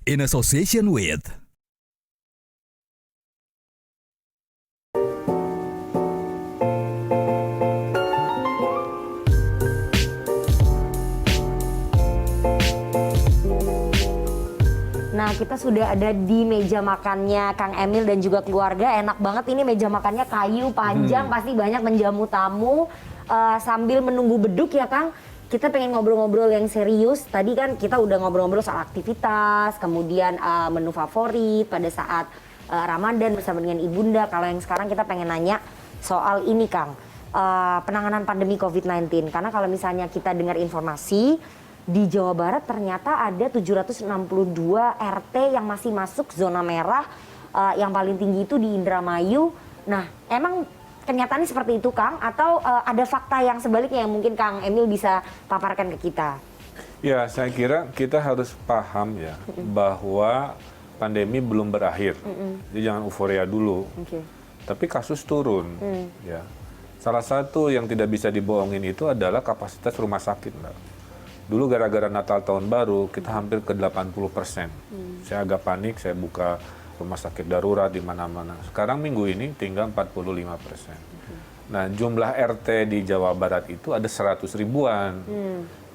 in association with. Nah, kita sudah ada di meja makannya Kang Emil dan juga keluarga. Enak banget ini meja makannya kayu panjang, pasti banyak menjamu tamu. Sambil menunggu beduk ya Kang, kita pengen ngobrol-ngobrol yang serius. Tadi kan kita udah ngobrol-ngobrol soal aktivitas, kemudian menu favorit pada saat Ramadan bersama dengan Ibunda. Kalau yang sekarang kita pengen nanya soal ini Kang, penanganan pandemi COVID-19. Karena kalau misalnya kita dengar informasi, di Jawa Barat ternyata ada 762 RT yang masih masuk zona merah, yang paling tinggi itu di Indramayu. Nah, emang kenyataannya seperti itu Kang? Atau ada fakta yang sebaliknya yang mungkin Kang Emil bisa paparkan ke kita? Ya, saya kira kita harus paham ya bahwa pandemi belum berakhir. Jadi jangan euforia dulu. Tapi kasus turun. Ya. Salah satu yang tidak bisa dibohongin itu adalah kapasitas rumah sakit, Mbak. Dulu gara-gara Natal Tahun Baru, kita hampir ke 80%. Saya agak panik, saya buka rumah sakit darurat di mana-mana. Sekarang minggu ini tinggal 45%. Nah, jumlah RT di Jawa Barat itu ada 100 ribuan.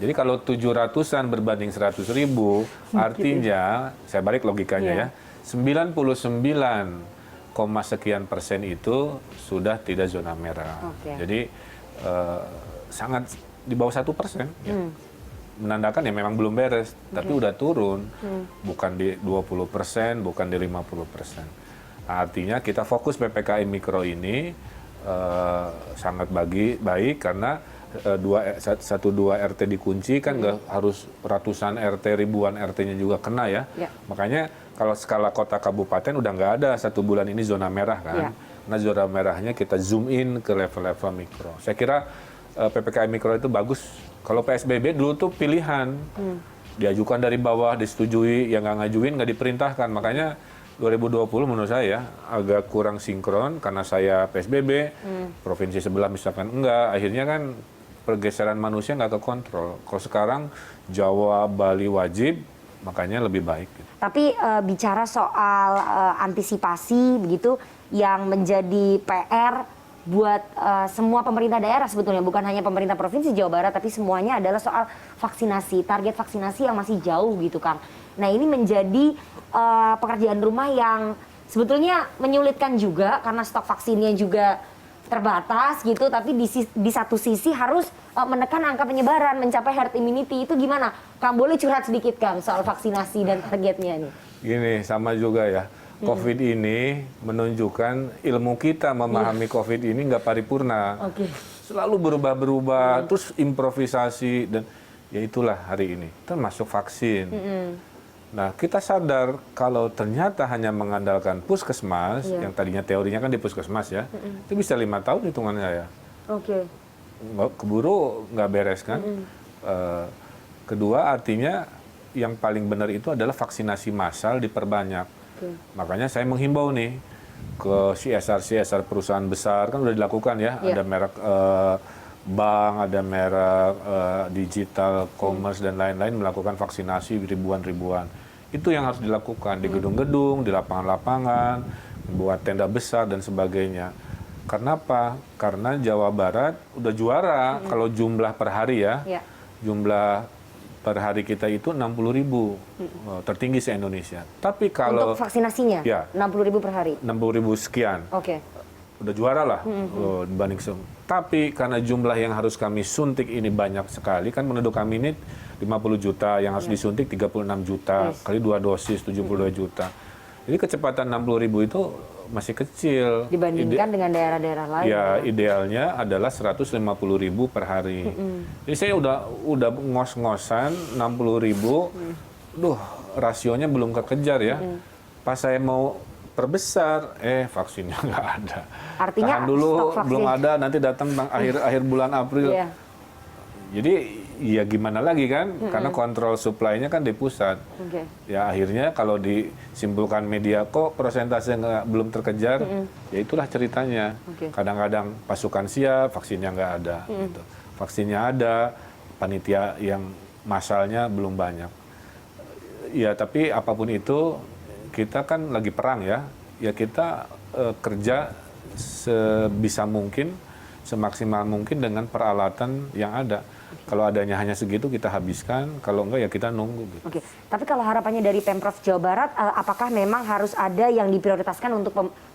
Jadi kalau 700-an berbanding 100 ribu, artinya, saya balik logikanya ya, 99, sekian persen itu sudah tidak zona merah. Jadi sangat di bawah 1%. Ya. Menandakan ya memang belum beres, tapi udah turun, bukan di 20%, bukan di 50%. Nah, artinya kita fokus PPKM Mikro ini sangat baik karena 1-2 RT dikunci kan nggak harus ratusan RT, ribuan RT-nya juga kena ya. Makanya kalau skala kota kabupaten udah nggak ada 1 bulan ini zona merah kan. Nah zona merahnya kita zoom in ke level-level mikro. Saya kira PPKM Mikro itu bagus. Kalau PSBB dulu tuh pilihan, diajukan dari bawah, disetujui, yang nggak ngajuin nggak diperintahkan. Makanya 2020 menurut saya agak kurang sinkron karena saya PSBB, provinsi sebelah misalkan enggak, akhirnya kan pergeseran manusia nggak kekontrol. Kalau sekarang Jawa, Bali wajib, makanya lebih baik. Tapi bicara soal antisipasi begitu yang menjadi PR buat semua pemerintah daerah sebetulnya, bukan hanya pemerintah provinsi Jawa Barat, tapi semuanya adalah soal vaksinasi, target vaksinasi yang masih jauh gitu Kang. Nah ini menjadi pekerjaan rumah yang sebetulnya menyulitkan juga karena stok vaksinnya juga terbatas gitu, tapi di satu sisi harus menekan angka penyebaran, mencapai herd immunity. Itu gimana? Kang boleh curhat sedikit Kang soal vaksinasi dan targetnya nih? Gini, sama juga ya. COVID ini menunjukkan ilmu kita memahami COVID ini nggak paripurna. Selalu berubah-berubah, terus improvisasi, dan ya itulah hari ini, termasuk vaksin. Nah, kita sadar kalau ternyata hanya mengandalkan puskesmas, yang tadinya teorinya kan di puskesmas ya, itu bisa 5 tahun hitungannya ya. Keburu nggak beres kan. Kedua, artinya yang paling benar itu adalah vaksinasi massal diperbanyak. Makanya saya menghimbau nih ke CSR perusahaan besar, kan udah dilakukan ya, ada merek bank, ada merek digital, commerce dan lain-lain melakukan vaksinasi ribuan-ribuan. Itu yang harus dilakukan di gedung-gedung, di lapangan-lapangan, membuat tenda besar dan sebagainya. Karena apa? Karena Jawa Barat udah juara kalau jumlah per hari ya. Jumlah per hari kita itu 60.000, tertinggi se-Indonesia. Tapi kalau untuk vaksinasinya, ya, 60.000 per hari? 60.000 sekian. Udah juara lah dibanding semua. Tapi karena jumlah yang harus kami suntik ini banyak sekali, kan penduduk kami ini 50 juta, yang harus disuntik 36 juta, kali 2 dosis 72 juta. Jadi kecepatan 60.000 itu masih kecil. Dibandingkan dengan daerah-daerah lain. Ya, idealnya adalah 150.000 per hari. Jadi saya udah ngos-ngosan 60.000. Duh, rasionya belum kekejar ya. Pas saya mau perbesar, vaksinnya nggak ada. Artinya tahan dulu, stok vaksin belum ada, nanti datang akhir bulan April. Jadi ya gimana lagi kan, karena kontrol supply-nya kan di pusat. Ya akhirnya kalau disimpulkan media kok persentase belum terkejar, ya itulah ceritanya. Kadang-kadang pasukan siap, vaksinnya nggak ada. Gitu. Vaksinnya ada, panitia yang massalnya belum banyak. Ya, tapi apapun itu kita kan lagi perang ya. Ya kita kerja sebisa mungkin, semaksimal mungkin dengan peralatan yang ada. Kalau adanya hanya segitu kita habiskan, kalau enggak ya kita nunggu. Gitu. Oke, tapi kalau harapannya dari Pemprov Jawa Barat, apakah memang harus ada yang diprioritaskan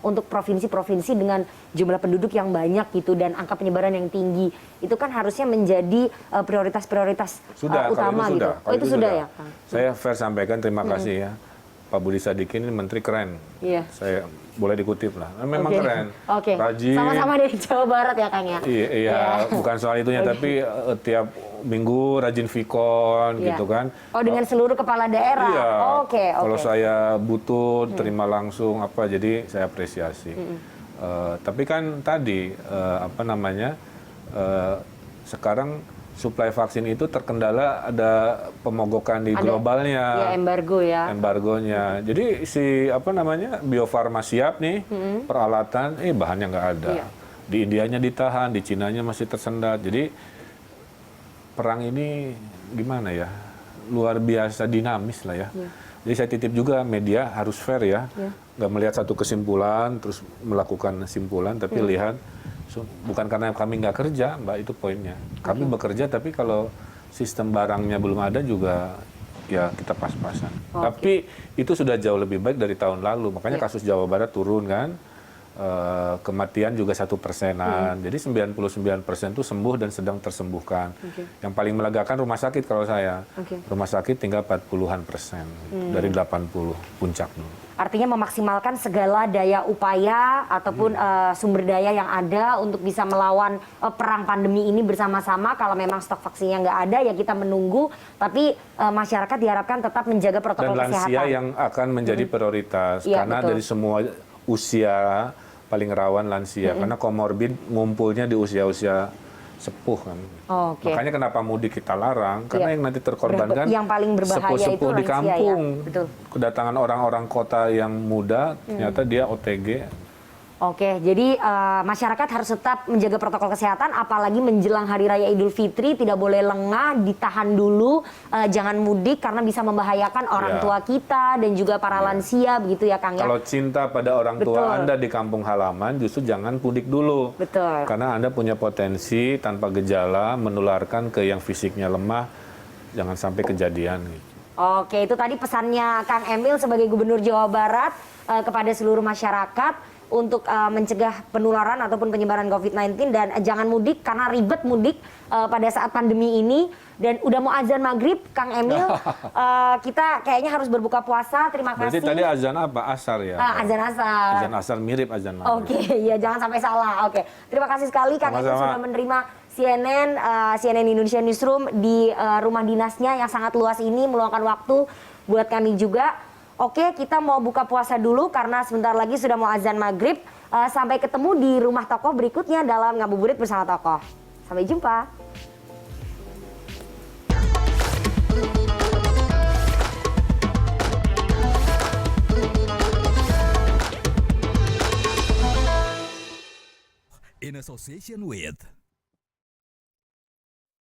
untuk provinsi-provinsi dengan jumlah penduduk yang banyak gitu dan angka penyebaran yang tinggi, itu kan harusnya menjadi prioritas-prioritas utama itu gitu. Sudah. Oh itu sudah ya, Kang? Saya fair sampaikan terima kasih ya. Pak Budi Sadikin ini menteri keren. Iya. Saya boleh dikutip lah. Memang keren. Oke. Rajin. Sama-sama dari Jawa Barat ya, Kang ya. Iya, bukan soal itunya, tapi tiap minggu rajin vikon gitu kan. Oh, dengan seluruh kepala daerah. Iya. Oke. Kalau saya butuh terima langsung apa, jadi saya apresiasi. Tapi kan tadi sekarang suplai vaksin itu terkendala ada pemogokan di globalnya. Ya, embargo ya. Embargonya. Jadi Bio Farma siap nih, peralatan, bahannya nggak ada. Iya. Di Indianya ditahan, di Cinanya masih tersendat. Jadi perang ini gimana ya, luar biasa dinamis lah ya. Jadi saya titip juga media harus fair ya, nggak melihat satu kesimpulan terus melakukan kesimpulan, tapi lihat. Bukan karena kami nggak kerja, Mbak, itu poinnya. Kami bekerja, tapi kalau sistem barangnya belum ada juga, ya kita pas-pasan. Tapi itu sudah jauh lebih baik dari tahun lalu. Makanya kasus Jawa Barat turun kan, kematian juga 1%-an. Jadi 99% itu sembuh dan sedang tersembuhkan. Yang paling melegakan rumah sakit kalau saya. Rumah sakit tinggal 40-an% dari 80 puncak dulu. Artinya memaksimalkan segala daya upaya ataupun sumber daya yang ada untuk bisa melawan perang pandemi ini bersama-sama. Kalau memang stok vaksinnya nggak ada ya kita menunggu. Tapi masyarakat diharapkan tetap menjaga protokol kesehatan. Dan lansia yang akan menjadi prioritas. Iya, karena betul. dari semua usia paling rawan lansia. Karena komorbid ngumpulnya di usia-usia sepuh kan. Makanya kenapa mudik kita larang, karena yang nanti terkorban kan yang paling berbahaya sepuh-sepuh itu di lansia, kampung. ya? Betul. Kedatangan orang-orang kota yang muda, ternyata dia OTG. Oke, jadi masyarakat harus tetap menjaga protokol kesehatan, apalagi menjelang Hari Raya Idul Fitri, tidak boleh lengah, ditahan dulu, jangan mudik karena bisa membahayakan orang tua kita dan juga para lansia, begitu ya Kang ya? Kalau cinta pada orang tua Anda di kampung halaman, justru jangan mudik dulu. Betul. Karena Anda punya potensi tanpa gejala menularkan ke yang fisiknya lemah, jangan sampai kejadian. Gitu. Oke, itu tadi pesannya Kang Emil sebagai Gubernur Jawa Barat kepada seluruh masyarakat untuk mencegah penularan ataupun penyebaran COVID-19 dan jangan mudik karena ribet mudik pada saat pandemi ini. Dan udah mau azan maghrib, Kang Emil, kita kayaknya harus berbuka puasa. Terima kasih. Berarti tadi azan apa? Asar ya? Azan asar. Azan asar mirip azan maghrib. Oke, ya jangan sampai salah. Oke, terima kasih sekali Kang Emil sudah menerima CNN Indonesia Newsroom di rumah dinasnya yang sangat luas ini, meluangkan waktu buat kami juga. Oke, kita mau buka puasa dulu karena sebentar lagi sudah mau azan maghrib. Sampai ketemu di rumah tokoh berikutnya dalam Ngabuburit Bersama Tokoh. Sampai jumpa. In association with